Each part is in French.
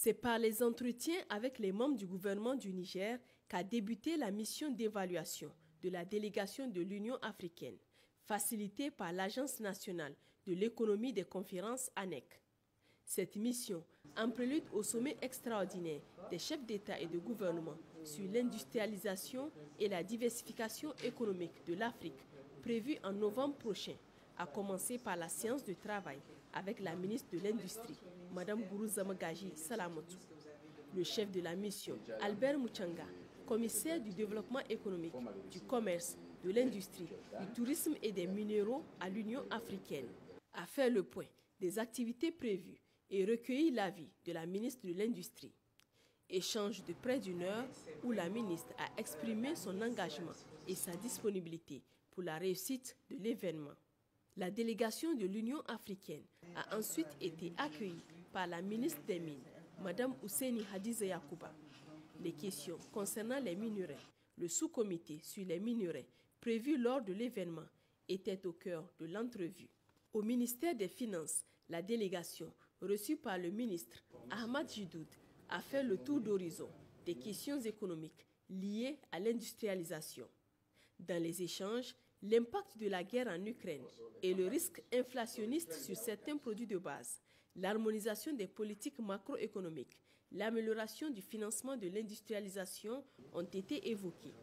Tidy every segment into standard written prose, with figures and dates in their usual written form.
C'est par les entretiens avec les membres du gouvernement du Niger qu'a débuté la mission d'évaluation de la délégation de l'Union africaine, facilitée par l'Agence nationale de l'économie des conférences ANEC. Cette mission, en prélude au sommet extraordinaire des chefs d'État et de gouvernement sur l'industrialisation et la diversification économique de l'Afrique, prévue en novembre prochain, a commencé par la séance de travail avec la ministre de l'Industrie, Mme Gourouza Magaji Salamotou. Le chef de la mission, Albert Mouchanga, commissaire du développement économique, du commerce, de l'industrie, du tourisme et des minéraux à l'Union africaine, a fait le point des activités prévues et recueilli l'avis de la ministre de l'Industrie. Échange de près d'une heure où la ministre a exprimé son engagement et sa disponibilité pour la réussite de l'événement. La délégation de l'Union africaine a ensuite été accueillie par la ministre des Mines, Mme Ousseini Hadiza Yakouba. Les questions concernant les minerais, le sous-comité sur les minerais prévu lors de l'événement étaient au cœur de l'entrevue. Au ministère des Finances, la délégation, reçue par le ministre Ahmad Jidoud, a fait le tour d'horizon des questions économiques liées à l'industrialisation. Dans les échanges, l'impact de la guerre en Ukraine et le risque inflationniste sur certains produits de base, l'harmonisation des politiques macroéconomiques, l'amélioration du financement de l'industrialisation ont été évoquées.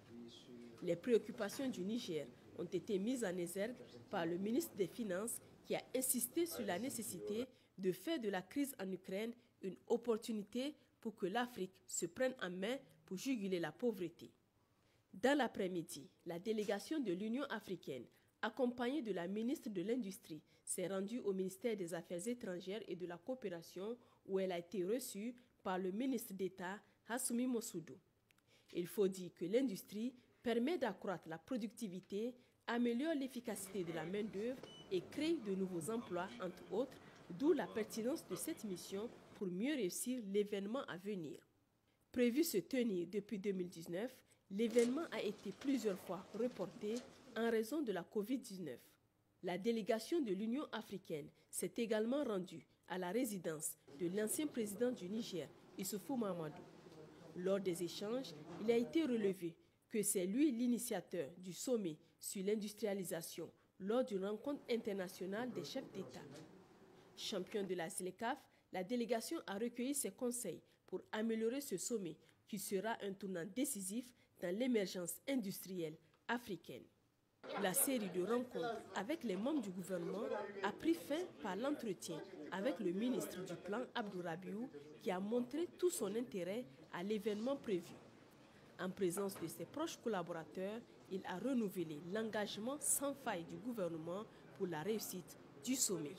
Les préoccupations du Niger ont été mises en exergue par le ministre des Finances qui a insisté sur la nécessité de faire de la crise en Ukraine une opportunité pour que l'Afrique se prenne en main pour juguler la pauvreté. Dans l'après-midi, la délégation de l'Union africaine, accompagnée de la ministre de l'Industrie, s'est rendue au ministère des Affaires étrangères et de la coopération où elle a été reçue par le ministre d'État Hassoumi Massoudou. Il faut dire que l'industrie permet d'accroître la productivité, améliore l'efficacité de la main-d'œuvre et crée de nouveaux emplois, entre autres, d'où la pertinence de cette mission pour mieux réussir l'événement à venir. Prévu se tenir depuis 2019, l'événement a été plusieurs fois reporté en raison de la Covid-19. La délégation de l'Union africaine s'est également rendue à la résidence de l'ancien président du Niger, Issoufou Mahamadou. Lors des échanges, il a été relevé que c'est lui l'initiateur du sommet sur l'industrialisation lors d'une rencontre internationale des chefs d'État. Champion de la ZLECAf, la délégation a recueilli ses conseils pour améliorer ce sommet qui sera un tournant décisif dans l'émergence industrielle africaine. La série de rencontres avec les membres du gouvernement a pris fin par l'entretien avec le ministre du Plan Abdou Rabiou qui a montré tout son intérêt à l'événement prévu. En présence de ses proches collaborateurs, il a renouvelé l'engagement sans faille du gouvernement pour la réussite du sommet.